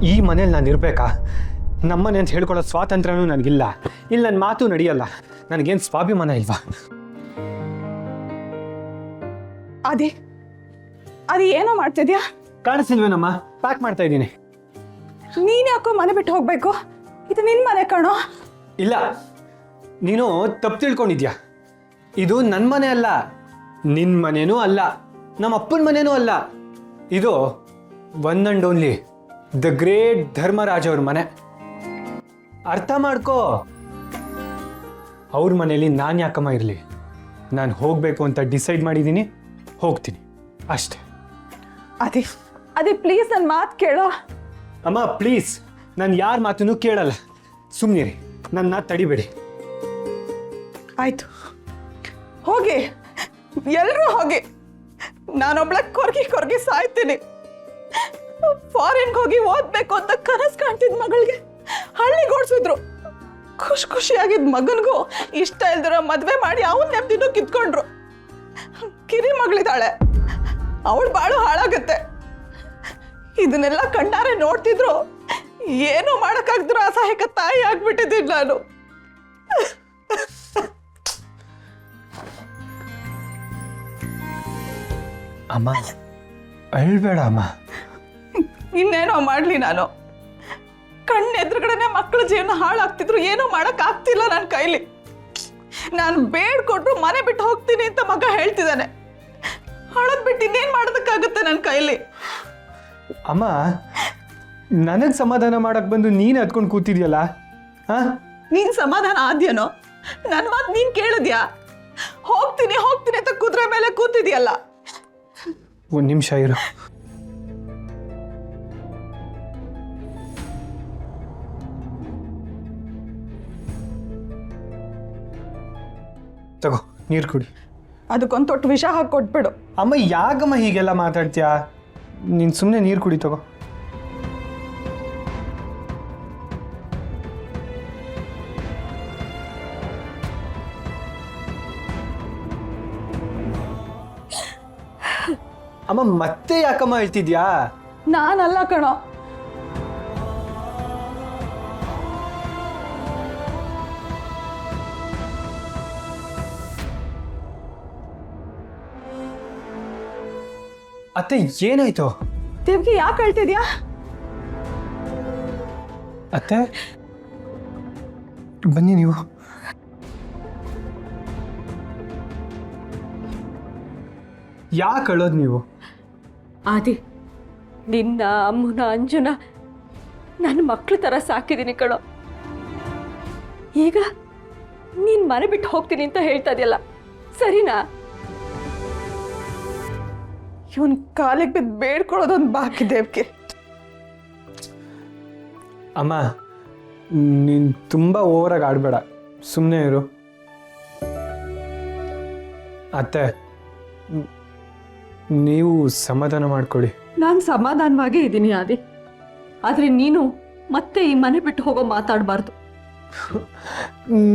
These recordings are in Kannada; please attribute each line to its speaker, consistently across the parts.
Speaker 1: ಈ ಮನೇಲಿ ನಾನು ಇರಬೇಕಾ? ನಮ್ಮನೆ ಅಂತ ಹೇಳ್ಕೊಳ್ಳೋ ಸ್ವಾತಂತ್ರ್ಯನೂ ನನಗಿಲ್ಲ. ಇಲ್ಲಿ ನನ್ನ ಮಾತು ನಡೆಯಲ್ಲ. ನನಗೇನು ಸ್ವಾಭಿಮಾನ ಇಲ್ವಾ?
Speaker 2: ಅದೇ ಏನೋ ಮಾಡ್ತಿದ್ಯಾ?
Speaker 1: ಕಾಣಿಸ್ತಿಲ್ವೇನಮ್ಮ? ಪ್ಯಾಕ್ ಮಾಡ್ತಾ ಇದ್ದೀನಿ.
Speaker 2: ನೀನ್ ಯಾಕೋ ಮನೆ ಬಿಟ್ಟು ಹೋಗ್ಬೇಕು? ಇದು ನಿನ್ ಮನೆ ಕಣೋ.
Speaker 1: ಇಲ್ಲ, ನೀನು ತಪ್ಪು ತಿಳ್ಕೊಂಡಿದ್ಯಾ. ಇದು ನನ್ನ ಮನೆ ಅಲ್ಲ, ನಿನ್ನ ಮನೇನೂ ಅಲ್ಲ, ನಮ್ಮ ಅಪ್ಪನ ಮನೇನೂ ಅಲ್ಲ. ಇದು one and only the great Dharmaraj ಅವ್ರ ಮನೆ. ಅರ್ಥ ಮಾಡ್ಕೋ. ಅವ್ರ ಮನೇಲಿ ನಾನು ಯಾಕಮ್ಮ ಇರಲಿ? ನಾನು ಹೋಗಬೇಕು ಅಂತ ಡಿಸೈಡ್ ಮಾಡಿದ್ದೀನಿ, ಹೋಗ್ತೀನಿ ಅಷ್ಟೇ.
Speaker 2: ಅದೇ ಪ್ಲೀಸ್ ನನ್ನ ಮಾತು ಕೇಳೋ.
Speaker 1: ಅಮ್ಮ ಪ್ಲೀಸ್, ನಾನು ಯಾರ ಮಾತನ್ನು ಕೇಳಲ್ಲ. ಸುಮ್ಮನಿರಿ, ನನ್ನ ತಡಿಬೇಡಿ.
Speaker 2: ಆಯ್ತು, ಹೋಗಿ, ಎಲ್ಲರೂ ಹೋಗಿ. ನಾನೊಬ್ಳ ಕೊರ್ಗಿ ಸಾಯ್ತೀನಿ. ಫಾರಿನ್ಗೆ ಹೋಗಿ ಓದ್ಬೇಕು ಅಂತ ಕನಸು ಕಾಣ್ತಿದ್ ಮಗಳಿಗೆ ಹಳ್ಳಿಗೆ ಓಡಿಸಿದ್ರು. ಖುಷಿಯಾಗಿದ್ದ ಮಗನಿಗೂ ಇಷ್ಟ ಇಲ್ದಿರೋ ಮದ್ವೆ ಮಾಡಿ ಅವನ್ ನೆಮ್ಮದಿನೂ ಕಿತ್ಕೊಂಡ್ರು. ಕಿರಿ ಮಗಳಿದ್ದಾಳೆ, ಅವಳು ಬಾಳು ಹಾಳಾಗತ್ತೆ. ಇದನ್ನೆಲ್ಲ ಕಣ್ಣಾರೆ ನೋಡ್ತಿದ್ರು ಏನೂ ಮಾಡಕ್ಕಾಗ್ದಿರೋ ಅಸಹಾಯಕ ತಾಯಿ ಆಗ್ಬಿಟ್ಟಿದ್ದೀನಿ ನಾನು.
Speaker 1: ಅಮ್ಮ ಅಳ್ಬೇಡ ಅಮ್ಮ.
Speaker 2: ಇನ್ನೇನೋ ಮಾಡ್ಲಿ, ನಾನು ಕಣ್ಣೆದುರುಗಡೆನೆ ಮಕ್ಕಳ ಜೀವನ ಹಾಳಾಗ್ತಿದ್ರು, ಏನೋ ಮಾಡಕ್ ಆಗ್ತಿಲ್ಲ ನನ್ನ ಕೈಲಿ. ನಾನು ಬೇಡ್ಕೊಟ್ರು ಮನೆ ಬಿಟ್ಟು ಹೋಗ್ತೀನಿ ಅಂತ ಮಗ ಹೇಳ್ತಿದ್ದಾನೆ. ಹಾಳದ್ ಬಿಟ್ಟು ಇನ್ನೇನ್ ಮಾಡೋದಕ್ಕಾಗುತ್ತೆ ನನ್ನ ಕೈಲಿ?
Speaker 1: ಅಮ್ಮ, ನನಗೆ ಸಮಾಧಾನ ಮಾಡಕ್ ಬಂದು ನೀನು ಹತ್ಕೊಂಡು ಕೂತಿದ್ಯಲ್ಲ.
Speaker 2: ನೀನ್ ಸಮಾಧಾನ ಆದ್ಯನೋ? ನನ್ನ ಮಾತು ನೀನ್ ಕೇಳಿದ್ಯಾ? ಹೋಗ್ತೀನಿ ಅಂತ ಕುದುರೆ ಮೇಲೆ ಕೂತಿದ್ಯಲ್ಲ.
Speaker 1: ಒಂದು ನಿಮಿಷ ಇರು. ತಗೋ ನೀರು ಕುಡಿ.
Speaker 2: ಅದಕ್ಕೊಂದು ತೊಟ್ಟು ವಿಷ ಹಾಕಿ ಕೊಟ್ಬಿಡು.
Speaker 1: ಅಮ್ಮ ಯಾಕಮ್ಮ ಹೀಗೆಲ್ಲ ಮಾತಾಡ್ತೀಯಾ? ನೀನು ಸುಮ್ಮನೆ ನೀರು ಕುಡಿ. ತಗೋ. ಅಮ್ಮ ಮತ್ತೆ ಯಾಕಮ್ಮ ಹೇಳ್ತಿದ್ಯಾ?
Speaker 2: ನಾನಲ್ಲ ಕಣೋ.
Speaker 1: ಅತ್ತೆ ಏನಾಯ್ತು?
Speaker 2: ದೇವ್ಗೆ ಯಾಕೆ ಹೇಳ್ತಿದ್ಯಾ?
Speaker 1: ಅತ್ತೆ ಬನ್ನಿ ನೀವು. ಯಾಕೆ ಅಳೋದು ನೀವು?
Speaker 3: ಆದಿ, ನಿನ್ನ ಅಮ್ಮನ ಅಂಜುನ ನನ್ನ ಮಕ್ಳ ಥರ ಸಾಕಿದ್ದೀನಿ ಕಣೋ. ಈಗ ನೀನು ಮನೆ ಬಿಟ್ಟು ಹೋಗ್ತೀನಿ ಅಂತ ಹೇಳ್ತಾ ಇದೆಯಲ್ಲ, ಸರಿನಾ?
Speaker 2: ಇವನ್ ಕಾಲಿಗೆ ಬಿದ್ದು ಬೇಡ್ಕೊಳ್ಳೋದೊಂದು ಬಾಕಿ ದೇವ್ಗೆ.
Speaker 1: ಅಮ್ಮ ನೀನು ತುಂಬ ಓವರಾಗಿ ಆಡಬೇಡ, ಸುಮ್ಮನೆ ಇರು. ಅತ್ತೆ ನೀವು ಸಮಾಧಾನ ಮಾಡ್ಕೊಳ್ಳಿ.
Speaker 3: ನಾನು ಸಮಾಧಾನವಾಗೇ ಇದ್ದೀನಿ ಆದಿ, ಆದರೆ ನೀನು ಮತ್ತೆ ಈ ಮನೆ ಬಿಟ್ಟು ಹೋಗೋ ಮಾತಾಡಬಾರ್ದು.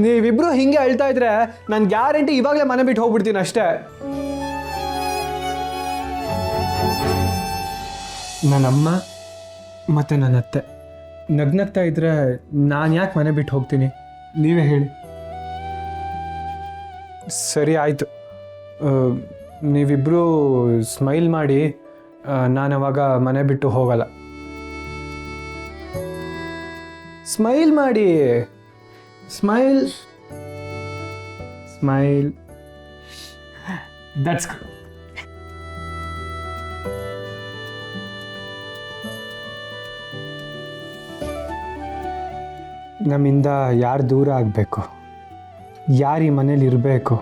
Speaker 1: ನೀವಿಬ್ರು ಹಿಂಗೆ ಅಳ್ತಾ ಇದ್ರೆ ನಾನು ಗ್ಯಾರಂಟಿ ಇವಾಗಲೇ ಮನೆ ಬಿಟ್ಟು ಹೋಗ್ಬಿಡ್ತೀನಿ ಅಷ್ಟೇ. ನನ್ನಮ್ಮ ಮತ್ತು ನನ್ನ ಅತ್ತೆ ನಗ್ನಗ್ತಾ ಇದ್ರೆ ನಾನು ಯಾಕೆ ಮನೆ ಬಿಟ್ಟು ಹೋಗ್ತೀನಿ? ನೀವೇ ಹೇಳಿ. ಸರಿ ಆಯಿತು, ನೀವಿಬ್ಬರು ಸ್ಮೈಲ್ ಮಾಡಿ. ನಾನು ಅವಾಗ ಮನೆ ಬಿಟ್ಟು ಹೋಗಲ್ಲ. ಸ್ಮೈಲ್ ಮಾಡಿ. Smile smile. That's good. ನಮ್ಮಿಂದ ಯಾರು ದೂರ ಆಗಬೇಕು, ಯಾರು ಈ ಮನೇಲಿ ಇರಬೇಕು,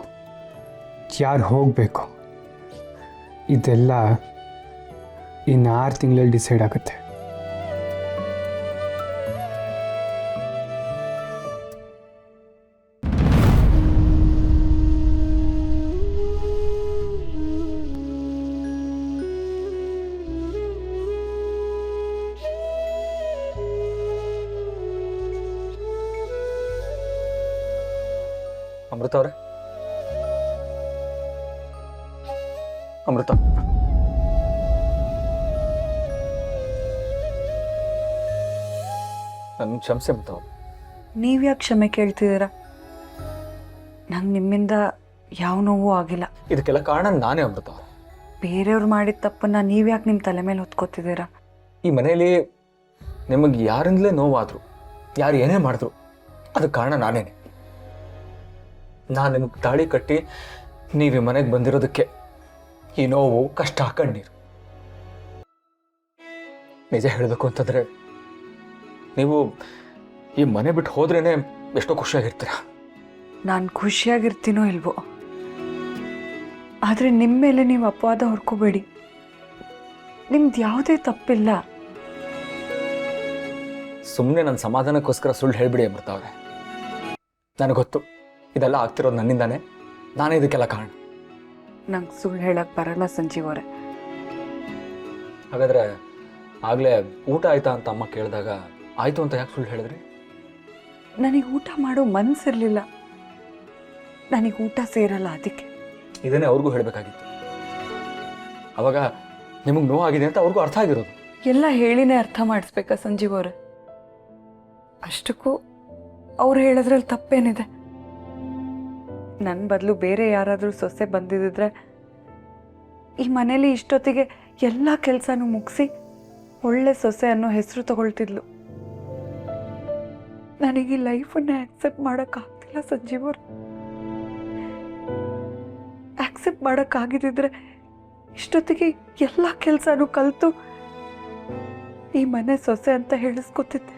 Speaker 1: ಯಾರು ಹೋಗಬೇಕು, ಇದೆಲ್ಲ ಇನ್ನು 6 ತಿಂಗಳಲ್ಲಿ ಡಿಸೈಡ್ ಆಗುತ್ತೆ.
Speaker 4: ಅಮೃತ ಅವರೇ, ಅಮೃತ ನನ್ನ ಕ್ಷಮಿಸಿ ಅಮೃತ ಅವರೇ.
Speaker 5: ನೀವು ಯಾಕೆ ಕ್ಷಮೆ ಕೇಳ್ತಿದ್ದೀರಾ? ನಂಗೆ ನಿಮ್ಮಿಂದ ಯಾವ ನೋವು ಆಗಿಲ್ಲ.
Speaker 4: ಇದಕ್ಕೆಲ್ಲ ಕಾರಣ ನಾನೇ ಅಮೃತ ಅವರೇ.
Speaker 5: ಬೇರೆಯವ್ರು ಮಾಡಿದ ತಪ್ಪನ್ನ ನೀವು ಯಾಕೆ ನಿಮ್ಮ ತಲೆ ಮೇಲೆ ಹೊತ್ಕೋತಿದ್ದೀರಾ?
Speaker 4: ಈ ಮನೆಯಲ್ಲಿ ನಿಮಗೆ ಯಾರಿಂದಲೇ ನೋವಾದರು, ಯಾರು ಏನೇ ಮಾಡಿದ್ರು ಅದಕ್ಕೆ ಕಾರಣ ನಾನೇನೆ. ನಾನು ನಿಮಗೆ ತಾಳಿ ಕಟ್ಟಿ ನೀವು ಈ ಮನೆಗೆ ಬಂದಿರೋದಕ್ಕೆ ಈ ನೋವು, ಕಷ್ಟ, ಕಣ್ಣೀರು. ನಿಜ ಹೇಳಬೇಕು ಅಂತಂದರೆ ನೀವು ಈ ಮನೆ ಬಿಟ್ಟು ಹೋದ್ರೇ ಎಷ್ಟೋ ಖುಷಿಯಾಗಿರ್ತೀರ.
Speaker 5: ನಾನು ಖುಷಿಯಾಗಿರ್ತೀನೋ ಇಲ್ವೋ, ಆದರೆ ನಿಮ್ಮ ಮೇಲೆ ನೀವು ಅಪವಾದ ಹೊರ್ಕೋಬೇಡಿ. ನಿಮ್ದು ಯಾವುದೇ ತಪ್ಪಿಲ್ಲ.
Speaker 4: ಸುಮ್ಮನೆ ನನ್ನ ಸಮಾಧಾನಕ್ಕೋಸ್ಕರ ಸುಳ್ಳು ಹೇಳ್ಬಿಡಿ ಅಮೃತ ಅವರೇ. ನನಗೆ ಗೊತ್ತು ಇದೆಲ್ಲ ಆಗ್ತಿರೋದು ನನ್ನಿಂದಾನೆ, ನಾನೇ ಇದಕ್ಕೆಲ್ಲ ಕಾರಣ.
Speaker 5: ನಂಗೆ ಸುಳ್ಳು ಹೇಳಕ್ಕೆ ಬರಲ್ಲ ಸಂಜೀವ್ ಅವರೇ.
Speaker 4: ಹಾಗಾದರೆ ಆಗಲೇ ಊಟ ಆಯ್ತಾ ಅಂತ ಅಮ್ಮ ಕೇಳಿದಾಗ ಆಯಿತು ಅಂತ ಯಾಕೆ ಸುಳ್ಳು ಹೇಳಿದ್ರಿ?
Speaker 5: ನನಗೆ ಊಟ ಮಾಡೋ ಮನಸ್ಸಿರಲಿಲ್ಲ. ನನಗೆ ಊಟ ಸೇರಲ್ಲ, ಅದಕ್ಕೆ.
Speaker 4: ಇದನ್ನೇ ಅವ್ರಿಗೂ ಹೇಳಬೇಕಾಗಿತ್ತು. ಅವಾಗ ನಿಮಗೆ ನೋವಾಗಿದೆ ಅಂತ ಅವ್ರಿಗೂ ಅರ್ಥ ಆಗಿರೋದು.
Speaker 5: ಎಲ್ಲ ಹೇಳಿನೇ ಅರ್ಥ ಮಾಡಿಸ್ಬೇಕಾ ಸಂಜೀವ್ ಅವರೇ? ಅಷ್ಟಕ್ಕೂ ಅವ್ರು ಹೇಳೋದ್ರಲ್ಲಿ ತಪ್ಪೇನಿದೆ? ನನ್ನ ಬದಲು ಬೇರೆ ಯಾರಾದರೂ ಸೊಸೆ ಬಂದಿದ್ದರೆ ಈ ಮನೇಲಿ ಇಷ್ಟೊತ್ತಿಗೆ ಎಲ್ಲ ಕೆಲಸನೂ ಮುಗಿಸಿ ಒಳ್ಳೆ ಸೊಸೆ ಅನ್ನೋ ಹೆಸರು ತಗೊಳ್ತಿದ್ಲು. ನನಗೆ ಈ ಲೈಫನ್ನೇ ಆಕ್ಸೆಪ್ಟ್ ಮಾಡೋಕ್ಕಾಗ್ತಿಲ್ಲ ಸಂಜೀವ್ ಅವ್ರು. ಆಕ್ಸೆಪ್ಟ್ ಮಾಡೋಕ್ಕಾಗಿದ್ದಿದ್ರೆ ಇಷ್ಟೊತ್ತಿಗೆ ಎಲ್ಲ ಕೆಲಸನೂ ಕಲಿತು ಈ ಮನೆ ಸೊಸೆ ಅಂತ ಹೇಳಿಸ್ಕೊತಿದ್ದೆ.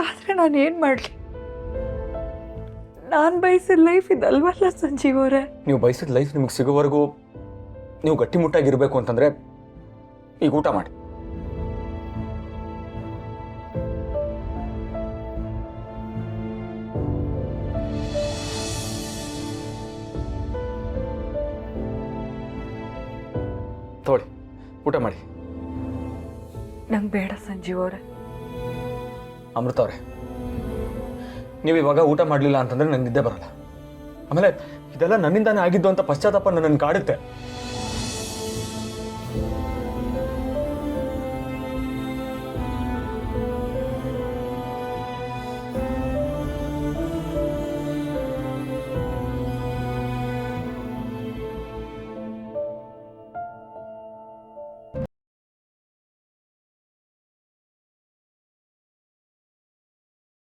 Speaker 5: ಆದರೆ ನಾನು ಏನು ಮಾಡಲಿ? ನಾನು ಬಯಸಿದ ಲೈಫ್ ಇದಲ್ವಲ್ಲ ಸಂಜೀವ್ ಅವರೇ.
Speaker 4: ನೀವು ಬಯಸಿದ ಲೈಫ್ ನಿಮಗೆ ಸಿಗೋವರೆಗೂ ನೀವು ಗಟ್ಟಿಮುಟ್ಟಾಗಿರಬೇಕು ಅಂತಂದರೆ ಈಗ ಊಟ ಮಾಡಿ. ತಗೊಳ್ಳಿ, ಊಟ ಮಾಡಿ.
Speaker 5: ನಂಗೆ ಬೇಡ ಸಂಜೀವ್ ಅವರೇ.
Speaker 4: ಅಮೃತ ಅವರೇ, ನೀವು ಇವಾಗ ಊಟ ಮಾಡಲಿಲ್ಲ ಅಂತಂದರೆ ನನಗೆ ನಿದ್ದೆ ಬರಲ್ಲ. ಆಮೇಲೆ ಇದೆಲ್ಲ ನನ್ನಿಂದಾನೇ ಆಗಿದ್ದು ಅಂತ ಪಶ್ಚಾತ್ತಾಪ ನನ್ನನ್ನು ಕಾಡುತ್ತೆ.